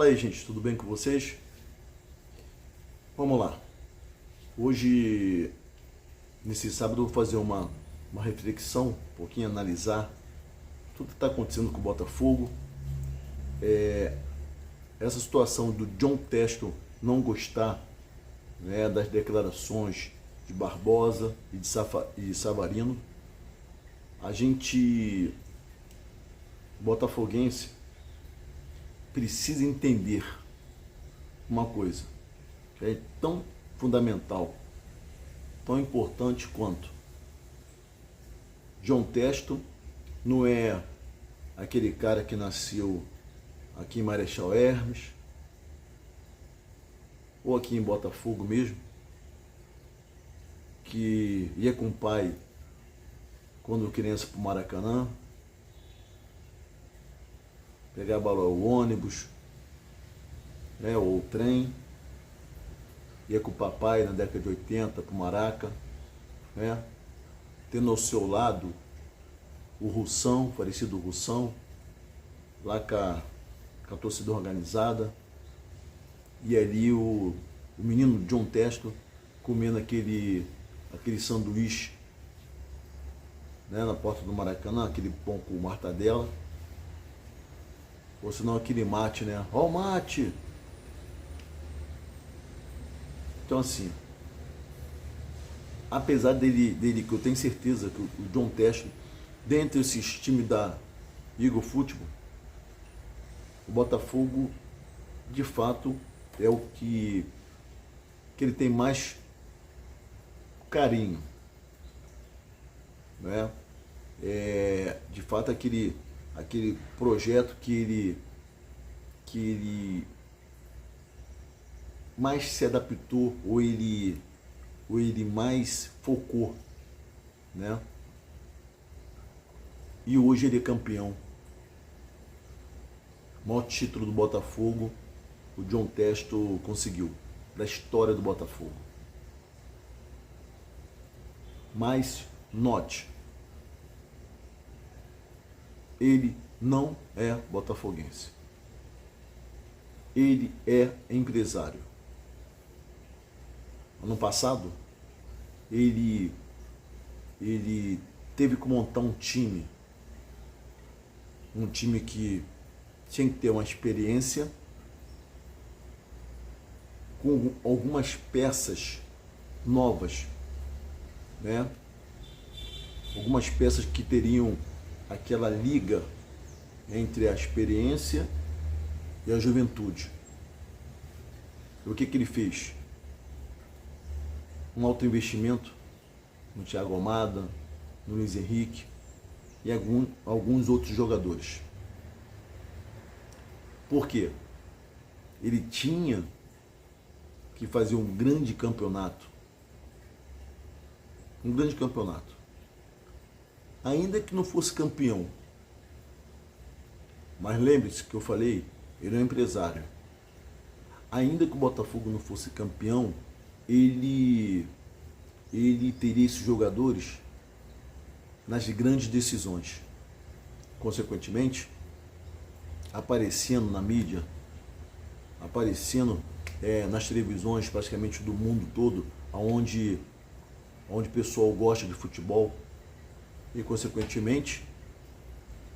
Fala aí, gente, tudo bem com vocês? Vamos lá. Hoje, nesse sábado, eu vou fazer uma reflexão, um pouquinho analisar tudo que está acontecendo com o Botafogo. Essa situação do John Textor não gostar, né, das declarações de Barbosa e de Savarino. A gente, botafoguense, precisa entender uma coisa que é tão fundamental, tão importante quanto John Textor não é aquele cara que nasceu aqui em Marechal Hermes ou aqui em Botafogo mesmo, que ia com o pai quando criança para o Maracanã, pegava o ônibus, né, ou o trem, ia com o papai na década de 80 para o Maraca, né, tendo ao seu lado o Russão, falecido Russão, lá com a torcida organizada, e ali o menino John Textor comendo aquele sanduíche, né, na porta do Maracanã, aquele pão com mortadela, ou senão aquele mate, né? Ó o mate! Então assim, apesar dele, que eu tenho certeza que o John Textor, dentre esses times da Eagle Futebol, o Botafogo, de fato, é o que ele tem mais carinho, né? De fato, aquele projeto que ele mais se adaptou, ou ele mais focou, né? E hoje ele é campeão. O maior título do Botafogo, o John Textor conseguiu, da história do Botafogo. Mas note, ele não é botafoguense. Ele é empresário. Ano passado, ele teve que montar um time que tinha que ter uma experiência, com algumas peças novas, né? Algumas peças que teriam aquela liga entre a experiência e a juventude. E o que ele fez? Um alto investimento no Thiago Almada, no Luiz Henrique e alguns outros jogadores. Por quê? Ele tinha que fazer um grande campeonato. Um grande campeonato. Ainda que não fosse campeão. Mas lembre-se que eu falei, ele é um empresário. Ainda que o Botafogo não fosse campeão, ele teria esses jogadores nas grandes decisões. Consequentemente, aparecendo na mídia, aparecendo nas televisões praticamente do mundo todo, onde o pessoal gosta de futebol, e consequentemente,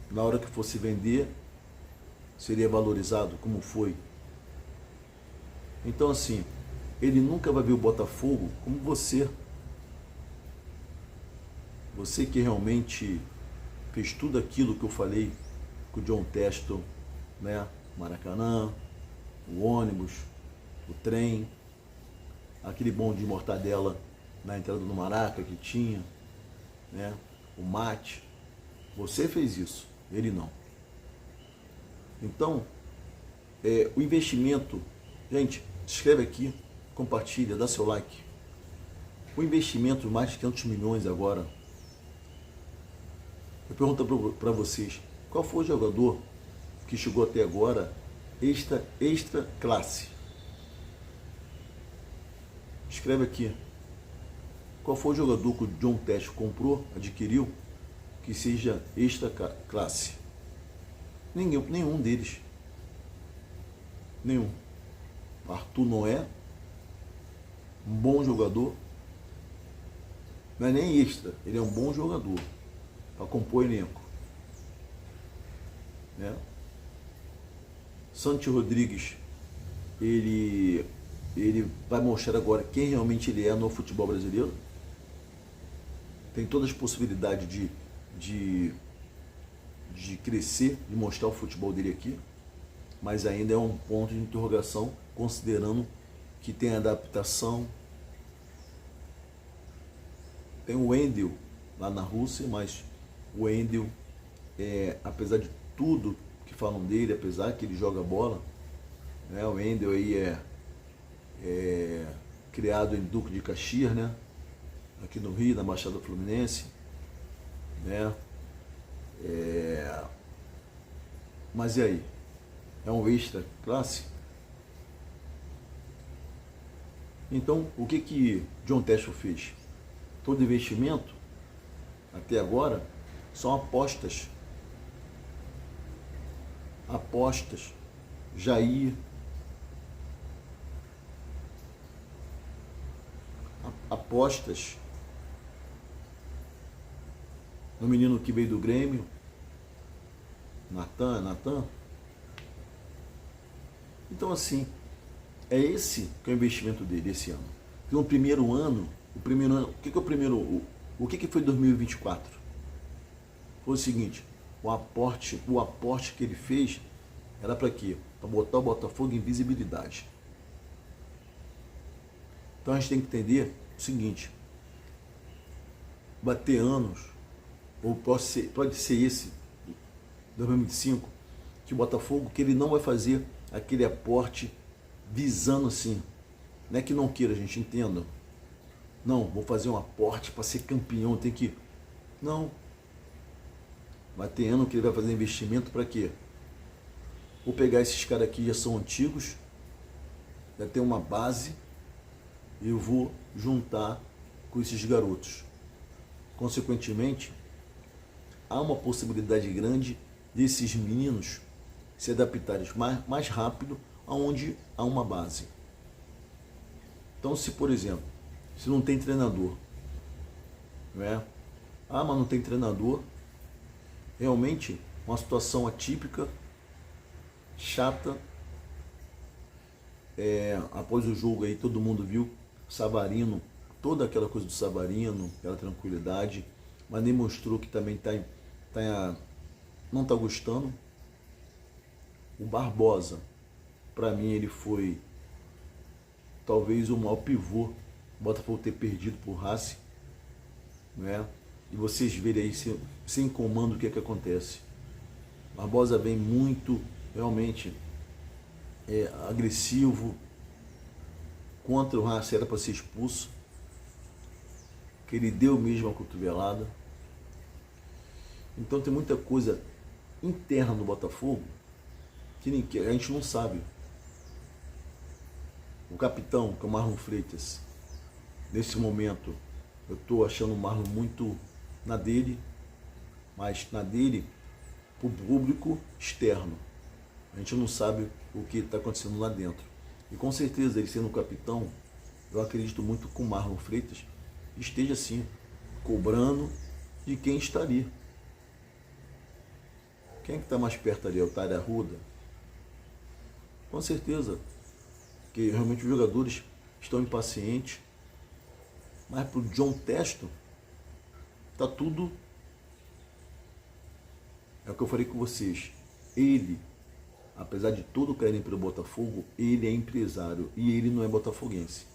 na hora que fosse vender, seria valorizado como foi. Então assim, ele nunca vai ver o Botafogo como você. Você que realmente fez tudo aquilo que eu falei com o John Textor, né? Maracanã, o ônibus, o trem, aquele bonde de mortadela na entrada do Maraca que tinha, né? O mate. Você fez isso, ele não. Então, o investimento, gente, se inscreve aqui, compartilha, dá seu like. O investimento de mais de 500 milhões agora. Eu pergunto para vocês, qual foi o jogador que chegou até agora extra classe? Escreve aqui. Qual foi o jogador que o John Textor comprou, adquiriu, que seja extra classe? Nenhum deles. Nenhum. Arthur Noé, um bom jogador, não é nem extra, ele é um bom jogador para compor elenco, né? Santi Rodrigues, ele vai mostrar agora quem realmente ele é no futebol brasileiro. Tem todas as possibilidades de crescer, de mostrar o futebol dele aqui, mas ainda é um ponto de interrogação, considerando que tem adaptação. Tem o Wendel lá na Rússia, mas o Wendel, apesar de tudo que falam dele, apesar que ele joga bola, né, o Wendel aí é criado em Duque de Caxias, né, aqui no Rio, na Baixada Fluminense, né, mas e aí? É um extra classe? Então, o que John Textor fez? Todo investimento, até agora, são apostas. Apostas. Jair. Apostas no menino que veio do Grêmio, Natan. Então, assim, é esse que é o investimento dele esse ano. Porque no primeiro ano, o que foi 2024? Foi o seguinte, o aporte que ele fez era para quê? Para botar o Botafogo em visibilidade. Então a gente tem que entender o seguinte, bater anos, ou pode ser esse, 2025, que o Botafogo, que ele não vai fazer aquele aporte visando assim, não é que não queira, a gente entenda, não, vou fazer um aporte para ser campeão, tem que, não, vai ter ano que ele vai fazer investimento para quê? Vou pegar esses caras aqui que já são antigos, já tem uma base, e eu vou juntar com esses garotos. Consequentemente, há uma possibilidade grande desses meninos se adaptarem mais rápido aonde há uma base. Então, se por exemplo, se não tem treinador, né? Mas não tem treinador, realmente uma situação atípica, chata. Após o jogo aí todo mundo viu Savarino, toda aquela coisa do Savarino, aquela tranquilidade, mas demonstrou que também não está gostando. O Barbosa, para mim, ele foi talvez o maior pivô o Botafogo ter perdido por Racing, né? E vocês verem aí sem comando o que acontece. Barbosa vem muito, realmente, agressivo. Contra o Racing era para ser expulso, que ele deu mesmo a cotovelada. Então tem muita coisa interna no Botafogo que a gente não sabe. O capitão, que é o Marlon Freitas, nesse momento eu estou achando o Marlon muito na dele, mas na dele para o público externo. A gente não sabe o que está acontecendo lá dentro. E com certeza, ele sendo o capitão, eu acredito muito que o Marlon Freitas esteja assim, cobrando de quem está ali. Quem é que está mais perto ali? É o Otário Arruda? Com certeza, que realmente os jogadores estão impacientes, mas para o John Textor, está tudo, é o que eu falei com vocês, ele, apesar de todo o carinho pelo Botafogo, ele é empresário e ele não é botafoguense.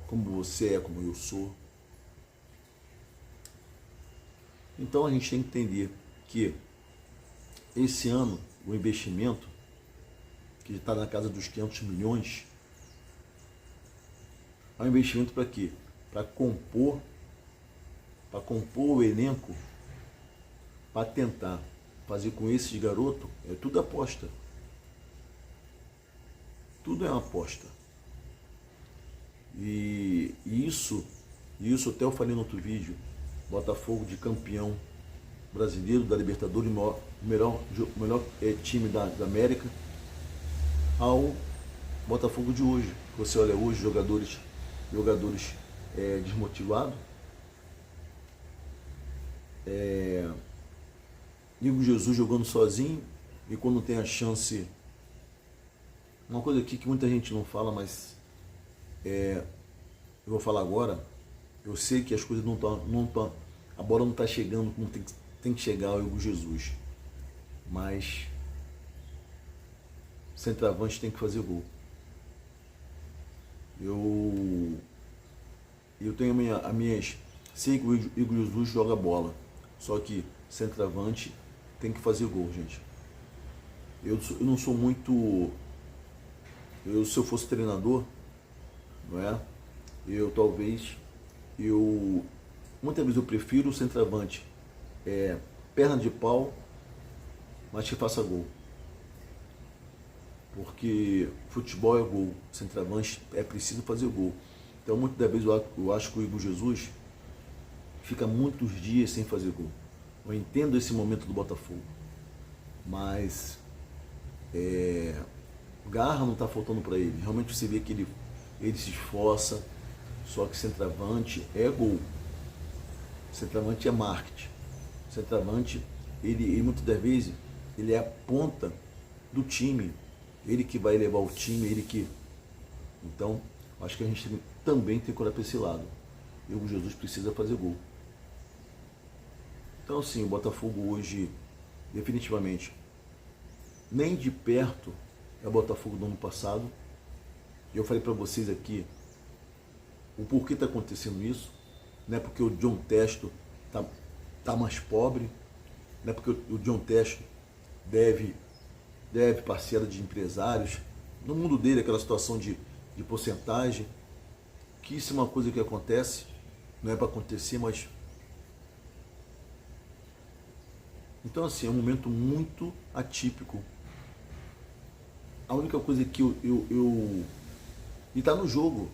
Como você é, como eu sou. Então a gente tem que entender que esse ano o investimento, que está na casa dos 500 milhões, é um investimento para quê? Para compor o elenco, para tentar fazer com esses garotos, é tudo aposta. Tudo é uma aposta. E isso até eu falei no outro vídeo, Botafogo de campeão brasileiro, da Libertadores, o melhor time da América. ao Botafogo de hoje. Você olha hoje jogadores desmotivados, Igor Jesus jogando sozinho, e quando tem a chance, uma coisa aqui que muita gente não fala, mas eu vou falar agora. Eu sei que as coisas não estão, a bola não está chegando como tem que chegar ao Igor Jesus, mas centroavante tem que fazer gol. Eu tenho sei que o Igor Jesus joga bola, só que centroavante tem que fazer gol, gente. Eu não sou muito... se eu fosse treinador, não é? Muitas vezes eu prefiro o centroavante perna de pau, mas que faça gol. Porque futebol é gol, centroavante é preciso fazer gol. Então muitas das vezes eu acho que o Igor Jesus fica muitos dias sem fazer gol. Eu entendo esse momento do Botafogo, mas garra não está faltando para ele. Realmente você vê que ele se esforça, só que centroavante é gol. Centroavante é marketing. Centroavante, ele muitas das vezes, ele é a ponta do time. Ele que vai levar o time, ele que... Então, acho que a gente também tem que olhar para esse lado. E o Jesus precisa fazer gol. Então, sim, o Botafogo hoje, definitivamente, nem de perto é o Botafogo do ano passado. E eu falei para vocês aqui o porquê está acontecendo isso. Não é porque o John Testo tá mais pobre, não é porque o John Testo deve parcela de empresários. No mundo dele, aquela situação de porcentagem, que isso é uma coisa que acontece, não é para acontecer, mas... Então, assim, é um momento muito atípico. A única coisa que e está no jogo.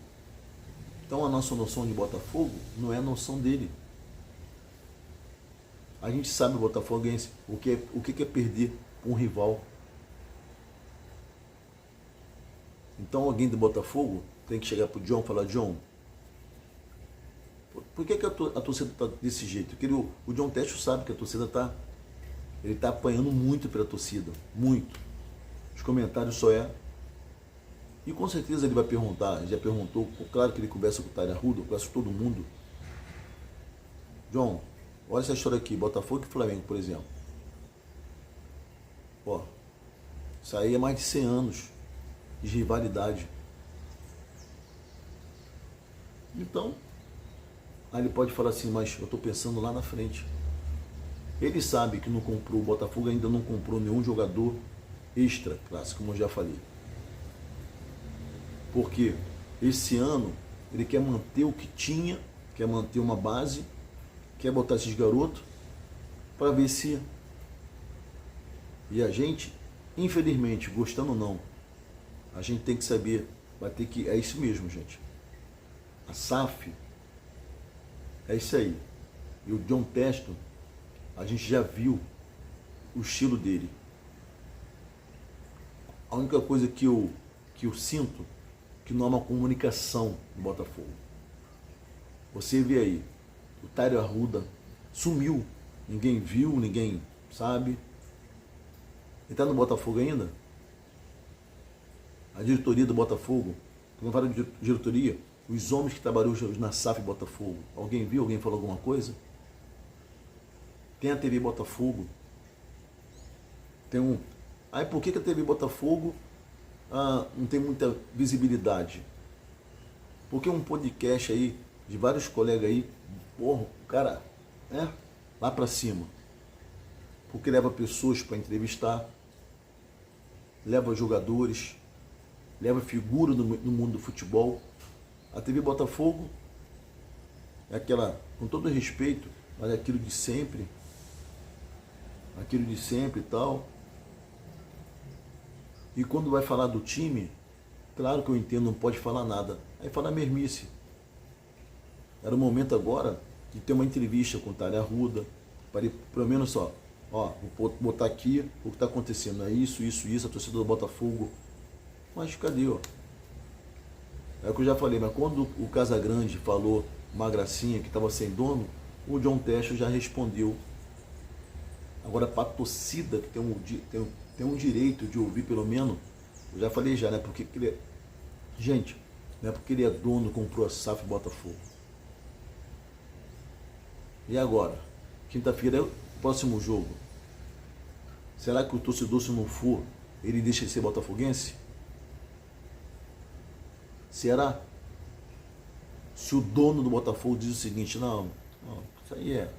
Então a nossa noção de Botafogo não é a noção dele. A gente sabe, botafoguense, o que é perder para um rival. Então alguém do Botafogo tem que chegar para o John e falar: John, por que a torcida está desse jeito? Porque o John Testo sabe que a torcida está apanhando muito pela torcida, muito. Os comentários só E com certeza ele vai perguntar, já perguntou, claro que ele conversa com o Tária Arruda, conversa com todo mundo. John, olha essa história aqui, Botafogo e Flamengo, por exemplo. Ó, isso aí é mais de 100 anos de rivalidade. Então, aí ele pode falar assim: mas eu estou pensando lá na frente. Ele sabe que não comprou, o Botafogo ainda não comprou nenhum jogador extra classe, como eu já falei. Porque esse ano ele quer manter o que tinha, quer manter uma base, quer botar esses garotos para ver se... E a gente, infelizmente, gostando ou não, a gente tem que saber, vai ter que... É isso mesmo, gente. A SAF é isso aí. E o John Testo, a gente já viu o estilo dele. A única coisa que eu sinto, que não há uma comunicação no Botafogo. Você vê aí, o Tário Arruda sumiu, ninguém viu, ninguém sabe. Ele está no Botafogo ainda? A diretoria do Botafogo, quando eu falo de diretoria, os homens que trabalham na SAF Botafogo, alguém viu? Alguém falou alguma coisa? Tem a TV Botafogo. Aí por que a TV Botafogo não tem muita visibilidade? Porque um podcast aí, de vários colegas aí, porra, o cara, lá pra cima. Porque leva pessoas para entrevistar, leva jogadores, leva figura no mundo do futebol. A TV Botafogo é aquela, com todo respeito, mas é aquilo de sempre e tal. E quando vai falar do time, claro que eu entendo, não pode falar nada. Aí fala mermice. Era o momento agora de ter uma entrevista com o Tária Arruda, para pelo menos só, vou botar aqui o que está acontecendo, é isso, a torcida do Botafogo Mas cadê, ó? É o que eu já falei, mas quando o Casagrande falou uma gracinha que estava sem dono, o John Tesh já respondeu. Agora, para a torcida que tem um direito de ouvir pelo menos, eu já falei já, né? Porque ele é, gente, não é porque ele é dono, comprou a SAF e Botafogo. E agora? Quinta-feira é o próximo jogo. Será que o torcedor, se não for, ele deixa de ser botafoguense? Será? Se o dono do Botafogo diz o seguinte, não, isso aí é.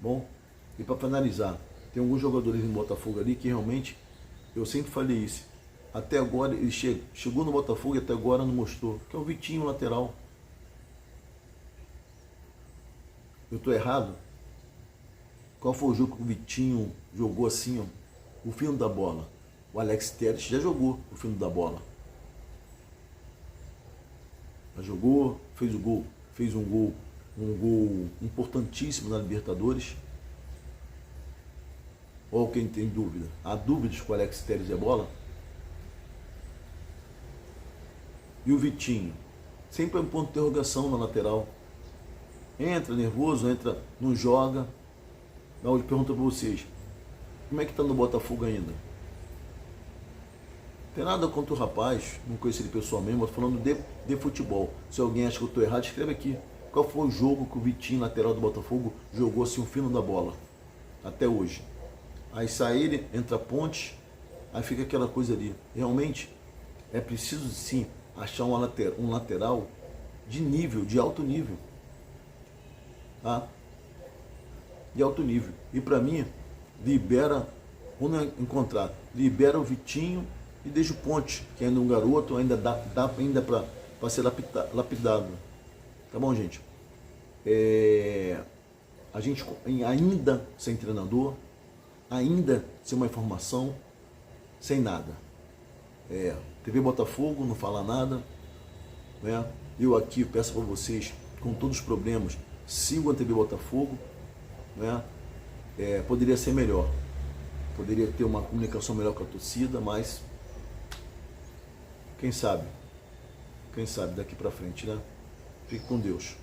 Bom, e para finalizar, tem alguns jogadores no Botafogo ali que realmente, eu sempre falei isso, até agora ele chegou no Botafogo e até agora não mostrou, que é o Vitinho, lateral. Eu estou errado? Qual foi o jogo que o Vitinho jogou assim, ó, o fino da bola? O Alex Telles já jogou o fino da bola. Já jogou, fez o gol, fez um gol importantíssimo na Libertadores. Ou quem tem dúvida? Há dúvidas que o Alex Telles é bola? E o Vitinho? Sempre é um ponto de interrogação na lateral. Entra nervoso, entra, não joga. Eu pergunto para vocês, como é que está no Botafogo ainda? Não tem nada contra o rapaz, não conheço ele pessoalmente, mas falando de futebol. Se alguém acha que eu estou errado, escreve aqui. Qual foi o jogo que o Vitinho, lateral do Botafogo, jogou assim o fino da bola? Até hoje. Aí sai ele, entra a Ponte, aí fica aquela coisa ali. Realmente, é preciso sim achar um lateral de nível, de alto nível. Tá? De alto nível. E para mim, libera, quando encontrar, libera o Vitinho e deixa o Ponte, que ainda é um garoto, ainda dá ainda para ser lapidado. Tá bom, gente? A gente ainda sem treinador, ainda sem uma informação, sem nada. TV Botafogo não fala nada, né? Eu aqui peço para vocês, com todos os problemas, sigam a TV Botafogo, né? Poderia ser melhor, poderia ter uma comunicação melhor com a torcida, mas quem sabe daqui para frente, né? Fique com Deus.